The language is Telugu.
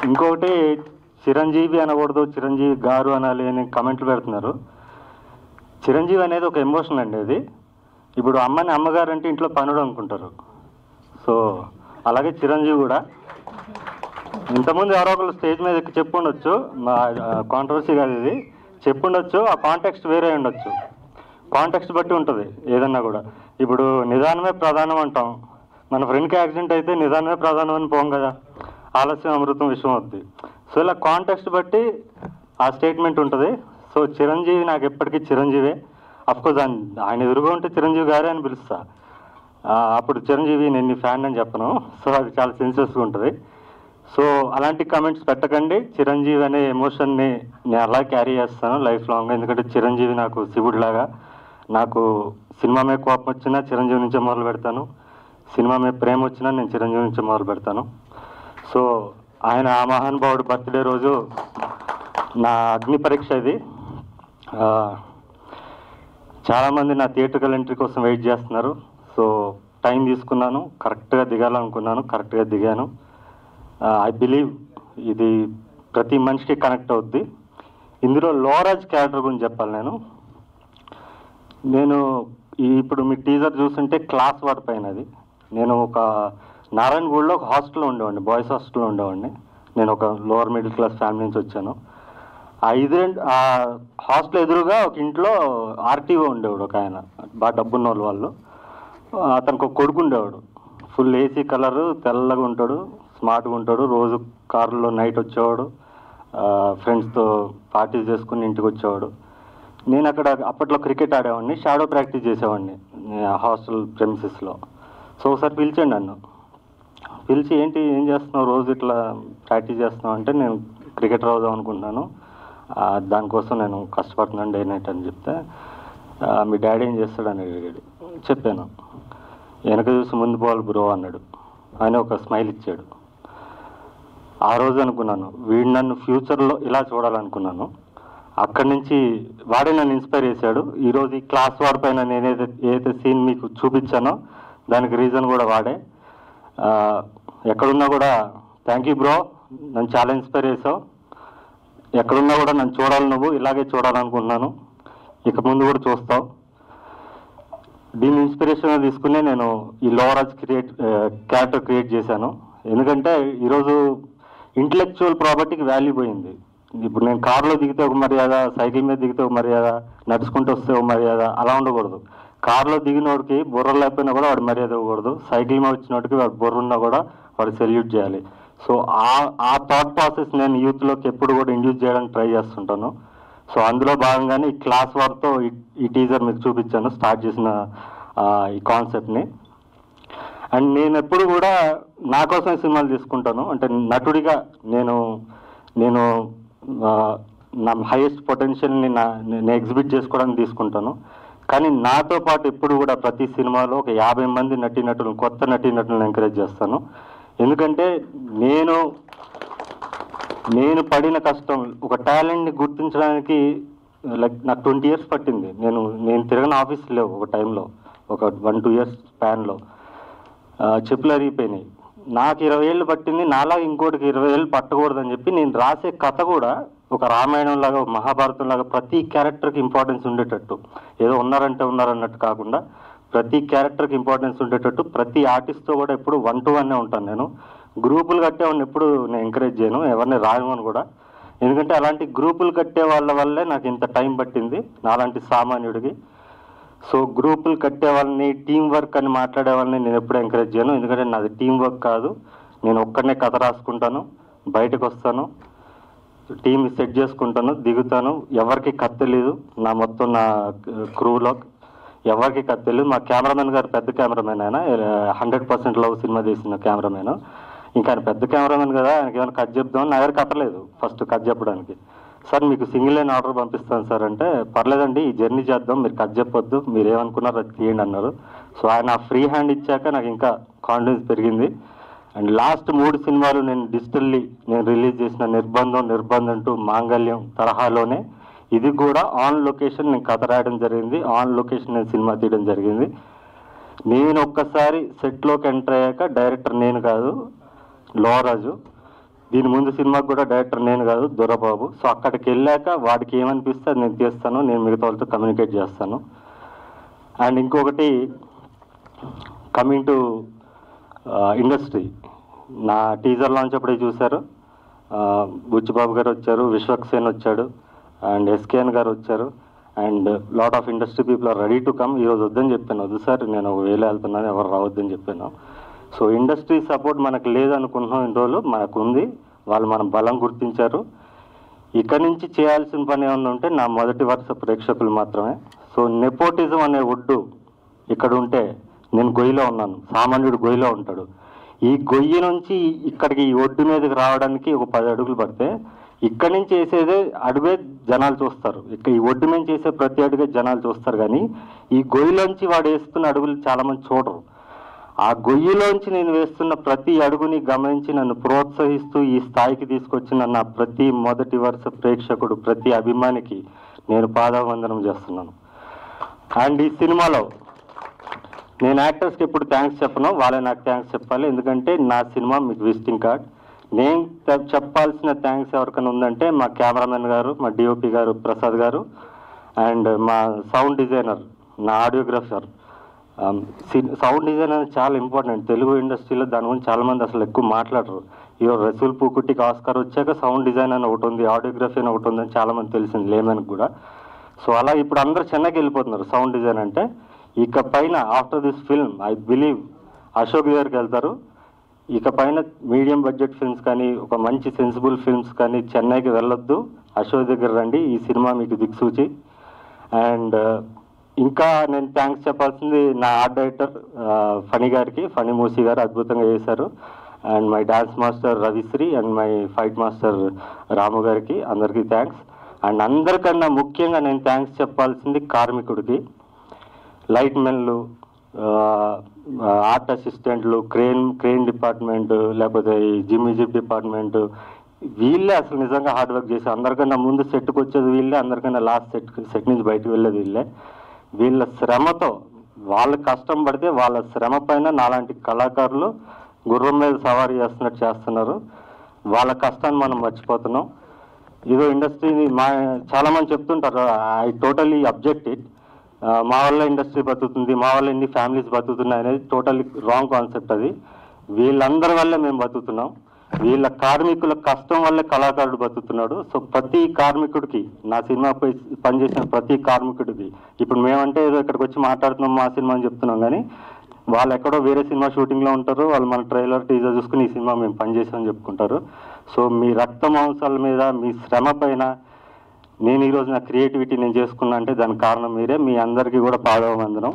ఇంకొకటి చిరంజీవి అనకూడదు, చిరంజీవి గారు అనాలి అని కమెంట్లు పెడుతున్నారు. చిరంజీవి అనేది ఒక ఎమోషన్ అండి. అది ఇప్పుడు అమ్మని అమ్మగారు అంటే ఇంట్లో పనుడు అనుకుంటారు. సో అలాగే చిరంజీవి కూడా ఇంతకుముందు ఎవరో ఒకరు స్టేజ్ మీద చెప్పుండొచ్చు, మా కాంట్రవర్సీ కాదు ఇది, చెప్పుండొచ్చు. ఆ కాంటెక్స్ట్ వేరే ఉండొచ్చు, కాంటెక్స్ట్ బట్టి ఉంటుంది ఏదన్నా కూడా. ఇప్పుడు నిదానమే ప్రధానం అంటాం, మన ఫ్రెండ్కి యాక్సిడెంట్ అయితే నిదానమే ప్రధానం అని పోం కదా, ఆలస్యం అమృతం విషయం అవుద్ది. సో ఇలా కాంటెక్స్ట్ బట్టి ఆ స్టేట్మెంట్ ఉంటుంది. సో చిరంజీవి నాకు ఎప్పటికీ చిరంజీవే. అఫ్కోర్స్ ఆయన ఎదురుగా ఉంటే చిరంజీవి గారే అని పిలుస్తా, అప్పుడు చిరంజీవి నేను నీ ఫ్యాన్ అని చెప్పను. సో అది చాలా సెన్సిటివ్గా ఉంటుంది. సో అలాంటి కామెంట్స్ పెట్టకండి. చిరంజీవి అనే ఎమోషన్ని నేను అలా క్యారీ చేస్తాను లైఫ్ లాంగ్. ఎందుకంటే చిరంజీవి నాకు శివుడిలాగా. నాకు సినిమా మీద కోపం వచ్చినా చిరంజీవి నుంచే మొదలు పెడతాను, సినిమా మీద ప్రేమ వచ్చినా నేను చిరంజీవి నుంచే మొదలు పెడతాను. సో ఆయన ఆ మహానుభావుడు బర్త్డే రోజు నా అగ్ని పరీక్ష ఇది. చాలామంది నా థియేటర్కల్ ఎంట్రీ కోసం వెయిట్ చేస్తున్నారు. సో టైం తీసుకున్నాను, కరెక్ట్గా దిగాలనుకున్నాను, కరెక్ట్గా దిగాను. ఐ బిలీవ్ ఇది ప్రతి మనిషికి కనెక్ట్ అవుద్ది. ఇందులో లోరాజ్ క్యారెక్టర్ గురించి చెప్పాలి. నేను ఇప్పుడు మీ టీజర్ చూస్తుంటే క్లాస్ వార్డ్ పైన అది. నేను ఒక నారాయణగూడలో ఒక హాస్టల్లో ఉండేవాడిని, బాయ్స్ హాస్టల్లో ఉండేవాడిని. నేను ఒక లోవర్ మిడిల్ క్లాస్ ఫ్యామిలీ నుంచి వచ్చాను. ఆ హాస్టల్ ఎదురుగా ఒక ఇంట్లో ఆర్టీఓ ఉండేవాడు, ఒక ఆయన బాగా డబ్బున్న వాళ్ళు. అతనికి ఒక కొడుకు ఉండేవాడు, ఫుల్ ఏసీ కలరు, తెల్లగా ఉంటాడు, స్మార్ట్గా ఉంటాడు. రోజు కారులో నైట్ వచ్చేవాడు, ఫ్రెండ్స్తో పార్టీస్ చేసుకుని ఇంటికి వచ్చేవాడు. నేను అక్కడ అప్పట్లో క్రికెట్ ఆడేవాడిని, షాడో ప్రాక్టీస్ చేసేవాడిని హాస్టల్ ప్రెమిసెస్లో. సో ఒకసారి పిలిచాడు నన్ను, పిలిచి ఏంటి ఏం చేస్తున్నావు, రోజు ఇట్లా ప్రాక్టీస్ చేస్తున్నావు అంటే, నేను క్రికెటర్ అవుదాం అనుకుంటున్నాను, దానికోసం నేను కష్టపడుతున్నాను డే నైట్ అని చెప్తే, మీ డాడీ ఏం చేస్తాడని అడిగాడు. చెప్పాను. వెనక చూసి ముందు బాల్ బ్రో అన్నాడు. ఆయన ఒక స్మైల్ ఇచ్చాడు. ఆ రోజు అనుకున్నాను వీడు నన్ను ఫ్యూచర్లో ఇలా చూడాలనుకున్నాను. అక్కడి నుంచి వాడే నన్ను ఇన్స్పైర్ చేశాడు. ఈరోజు ఈ క్లాస్ వార్డ్ పైన నేను ఏదైతే సీన్ మీకు చూపించానో దానికి రీజన్ కూడా వాడే. ఎక్కడున్నా కూడా థ్యాంక్ యూ బ్రో, నన్ను చాలా ఇన్స్పైర్ చేసావు. ఎక్కడున్నా కూడా నన్ను చూడాలి, నువ్వు ఇలాగే చూడాలనుకుంటున్నాను, ఇక ముందు కూడా చూస్తావు. దీన్ని ఇన్స్పిరేషన్గా తీసుకునే నేను ఈ లోవరాజ్ క్యారెక్టర్ క్రియేట్ చేశాను. ఎందుకంటే ఈరోజు ఇంటలెక్చువల్ ప్రాపర్టీకి వాల్యూ పోయింది. ఇప్పుడు నేను కారులో దిగితే ఒక మర్యాద, సైకిల్ మీద దిగితే ఒక మర్యాద, నడుచుకుంటూ వస్తే ఒక మర్యాద, అలా ఉండకూడదు. కారులో దిగినోడికి బుర్ర లేకపోయినా కూడా వాడు మర్యాద ఇవ్వకూడదు, సైకిల్ మీద వచ్చినోడికి వాడు బుర్ర ఉన్నా కూడా వాడు సెల్యూట్ చేయాలి. సో ఆ థాట్ ప్రాసెస్ నేను యూత్లోకి ఎప్పుడు కూడా ఇండ్యూస్ చేయడానికి ట్రై చేస్తుంటాను. సో అందులో భాగంగానే ఈ క్లాస్ వార్తో ఈ టీజర్ మీకు చూపించాను, స్టార్ట్ చేసిన ఈ కాన్సెప్ట్ని. అండ్ నేను ఎప్పుడు కూడా నా కోసం సినిమాలు తీసుకుంటాను. అంటే నటుడిగా నేను నా హైయెస్ట్ పొటెన్షియల్ని నేను ఎగ్జిబిట్ చేసుకోవడానికి తీసుకుంటాను. కానీ నాతో పాటు ఎప్పుడు కూడా ప్రతి సినిమాలో ఒక 50 మంది నటీనటులను, కొత్త నటీనటులను ఎంకరేజ్ చేస్తాను. ఎందుకంటే నేను పడిన కష్టం, ఒక టాలెంట్ని గుర్తించడానికి నాకు 20 years పట్టింది. నేను తిరగని ఆఫీస్ లేవు ఒక టైంలో, ఒక 1-2 years స్పాన్లో. చెప్పులు అరిగిపోయినాయి. నాకు 20 ఏళ్ళు పట్టింది, నాలాగా ఇంకోటికి 20 ఏళ్ళు పట్టకూడదని చెప్పి నేను రాసే కథ కూడా ఒక రామాయణం లాగా, మహాభారతం లాగా ప్రతి క్యారెక్టర్కి ఇంపార్టెన్స్ ఉండేటట్టు, ఏదో ఉన్నారన్నట్టు కాకుండా ప్రతి క్యారెక్టర్కి ఇంపార్టెన్స్ ఉండేటట్టు ప్రతి ఆర్టిస్ట్తో కూడా ఎప్పుడు 1 to 1 ఉంటాను. నేను గ్రూపులు కట్టేవాడిని ఎప్పుడు నేను ఎంకరేజ్ చేయను, ఎవరిని రాయమని కూడా. ఎందుకంటే అలాంటి గ్రూపులు కట్టే వాళ్ళ వల్లే నాకు ఇంత టైం పట్టింది, నాలాంటి సామాన్యుడికి. సో గ్రూపులు కట్టే వాళ్ళని, టీం వర్క్ అని మాట్లాడే వాళ్ళని నేను ఎప్పుడు ఎంకరేజ్ చేయను. ఎందుకంటే నాది టీం వర్క్ కాదు. నేను ఒక్కడనే కథ రాసుకుంటాను, బయటకు వస్తాను, టీం సెట్ చేసుకుంటాను, దిగుతాను. ఎవరికి కథ తెలీదు, నా క్రూలో ఎవరికి కథ తెలియదు. మా కెమెరామెన్ గారు పెద్ద కెమెరామెన్, ఆయన 100% లవ్ సినిమా తీసిన కెమెరామెన్. ఇంకా ఆయన పెద్ద కెమెరామెన్ కదా, ఆయనకి ఏమైనా కథ చెప్దామని నా దగ్గర కథలేదు ఫస్ట్ కథ చెప్పడానికి. సార్ మీకు సింగిల్ లైన్ ఆర్డర్ పంపిస్తాను సార్ అంటే, పర్లేదండి ఈ జర్నీ చేద్దాం, మీరు కథ చెప్పొద్దు, మీరు ఏమనుకున్నారో అది తీయండి అన్నారు. సో ఆయన ఫ్రీ హ్యాండ్ ఇచ్చాక నాకు ఇంకా కాన్ఫిడెన్స్ పెరిగింది. అండ్ లాస్ట్ 3 సినిమాలు నేను డిజిటల్లీ రిలీజ్ చేసిన నిర్బంధం 2, మాంగళ్యం తరహాలోనే ఇది కూడా ఆన్ లొకేషన్ నేను కథ రాయడం జరిగింది, ఆన్ లొకేషన్ నేను సినిమా తీయడం జరిగింది. నేను ఒక్కసారి సెట్లోకి ఎంటర్ అయ్యాక డైరెక్టర్ నేను కాదు, లోవరాజు. దీని ముందు సినిమాకి కూడా డైరెక్టర్ నేను కాదు, దొరబాబు. సో అక్కడికి వెళ్ళాక వాడికి ఏమనిపిస్తే అది నేను తీస్తాను, నేను మిగతా వాళ్ళతో కమ్యూనికేట్ చేస్తాను. అండ్ ఇంకొకటి, కమింగ్ టు ఇండస్ట్రీ, నా టీజర్ లాంచ్ అప్పుడే చూశారు. బుచ్చిబాబు గారు వచ్చారు, విశ్వక్సేన్ వచ్చాడు, అండ్ ఎస్కేఎన్ గారు వచ్చారు, and lot of industry people are ready to come. ఈరోజు వద్దని చెప్పాను, వద్దు సార్ నేను వేలు వెళ్తున్నాను, ఎవరు రావద్దని చెప్పాను. సో ఇండస్ట్రీ సపోర్ట్ మనకు లేదనుకుంటున్నాం, ఇన్ని రోజులు మనకు ఉంది, వాళ్ళు మన బలం గుర్తించారు. ఇక్కడి నుంచి చేయాల్సిన పని ఏమన్నా ఉంటే నా మొదటి వరుస ప్రేక్షకులు మాత్రమే. సో నెపోటిజం అనే ఒడ్డు ఇక్కడ ఉంటే, నేను గొయ్యిలో ఉన్నాను, సామాన్యుడు గొయ్యిలో ఉంటాడు. ఈ గొయ్యి నుంచి ఇక్కడికి ఈ ఒడ్డు మీదకి రావడానికి ఒక 10 అడుగులు పడితే, ఇక్కడి నుంచి వేసేదే అడుగే జనాలు చూస్తారు. ఇక్కడ ఈ ఒడ్డు మీద చేసే ప్రతి అడుగే జనాలు చూస్తారు, కానీ ఈ గొయ్యిలోంచి వాడు వేస్తున్న అడుగులు చాలామంది చూడరు. ఆ గొయ్యిలోంచి నేను వేస్తున్న ప్రతి అడుగుని గమనించి నన్ను ప్రోత్సహిస్తూ ఈ స్థాయికి తీసుకొచ్చిన నా ప్రతి మొదటి వరుస ప్రేక్షకుడు, ప్రతి అభిమానికి నేను పాదావందనం చేస్తున్నాను. అండ్ ఈ సినిమాలో నేను యాక్టర్స్కి ఎప్పుడు థ్యాంక్స్ చెప్పను, వాళ్ళే నాకు థ్యాంక్స్ చెప్పాలి. ఎందుకంటే నా సినిమా మీకు విజిటింగ్ కార్డ్. నేను చెప్పాల్సిన థ్యాంక్స్ ఎవరికైనా ఉందంటే మా కెమెరామెన్ గారు, మా డిఓపి గారు ప్రసాద్ గారు, అండ్ మా సౌండ్ డిజైనర్, నా ఆడియోగ్రాఫర్. సౌండ్ డిజైన్ అనేది చాలా ఇంపార్టెంట్ తెలుగు ఇండస్ట్రీలో. దాని గురించి చాలామంది అసలు ఎక్కువ మాట్లాడరు. ఇవో రసూల్ పూకుట్టికి ఆస్కార్ వచ్చాక సౌండ్ డిజైన్ అని ఒకటి ఉంది, ఆడియోగ్రఫీ అని ఒకటి ఉందని చాలామంది తెలిసింది, లేమన్కి కూడా. సో అలా ఇప్పుడు అందరూ చెన్నైకి వెళ్ళిపోతున్నారు సౌండ్ డిజైన్ అంటే. ఇక పైన after this film I believe Ashok దగ్గరికి వెళ్తారు. ఇక పైన మీడియం బడ్జెట్ ఫిల్మ్స్ కానీ, ఒక మంచి సెన్సిబుల్ ఫిల్మ్స్ కానీ చెన్నైకి వెళ్ళొద్దు, అశోక్ దగ్గర రండి, ఈ సినిమా మీకు దిక్సూచి. అండ్ ఇంకా నేను థ్యాంక్స్ చెప్పాల్సింది నా ఆర్ట్ డైరెక్టర్ ఫణి గారికి, ఫణి మూసీ గారు అద్భుతంగా చేశారు. And my dance master Ravishri and my fight master Ramu గారికి, అందరికీ థ్యాంక్స్. అండ్ అందరికన్నా ముఖ్యంగా నేను థ్యాంక్స్ చెప్పాల్సింది కార్మికుడికి, లైట్ మెన్లు, ఆర్ట్ అసిస్టెంట్లు, క్రెయిన్ డిపార్ట్మెంట్, లేకపోతే ఈ జిమ్ డిపార్ట్మెంట్, వీళ్ళే అసలు నిజంగా హార్డ్ వర్క్ చేసి, అందరికన్నా ముందు సెట్కి వచ్చేది వీళ్ళే, అందరికన్నా లాస్ట్ సెట్ నుంచి బయటకు వెళ్ళేది వీళ్ళే. వీళ్ళ శ్రమతో, వాళ్ళ కష్టం పడితే వాళ్ళ శ్రమ పైన నాలాంటి కళాకారులు గుర్రం మీద సవారీ చేస్తున్నట్టు చేస్తున్నారు. వాళ్ళ కష్టాన్ని మనం మర్చిపోతున్నాం. ఇదో ఇండస్ట్రీని చాలామంది చెప్తుంటారు, ఐ టోటలీ అబ్జెక్ట్ ఇట్. మా వల్ల ఇండస్ట్రీ బతుకుతుంది, మా వల్ల ఇన్ని ఫ్యామిలీస్ బతుకుతున్నాయి అనేది టోటల్లీ రాంగ్ కాన్సెప్ట్. అది వీళ్ళందరి వల్లే మేము బతుకుతున్నాం, వీళ్ళ కార్మికుల కష్టం వల్లే కళాకారుడు బతుకుతున్నాడు. సో ప్రతి కార్మికుడికి, నా సినిమాపై పనిచేసిన ప్రతి కార్మికుడికి, ఇప్పుడు మేమంటే ఏదో ఇక్కడికి వచ్చి మాట్లాడుతున్నాం మా సినిమా అని చెప్తున్నాం, కానీ వాళ్ళు ఎక్కడో వేరే సినిమా షూటింగ్లో ఉంటారు, వాళ్ళు మన ట్రైలర్ టీజర్ చూసుకుని ఈ సినిమా మేము పనిచేసామని చెప్పుకుంటారు. సో మీ రక్త మాంసాల మీద, మీ శ్రమ పైన నేను ఈరోజు నా క్రియేటివిటీ నేను చేసుకున్నా అంటే దానికి కారణం మీరే. మీ అందరికీ కూడా పాదవందనం.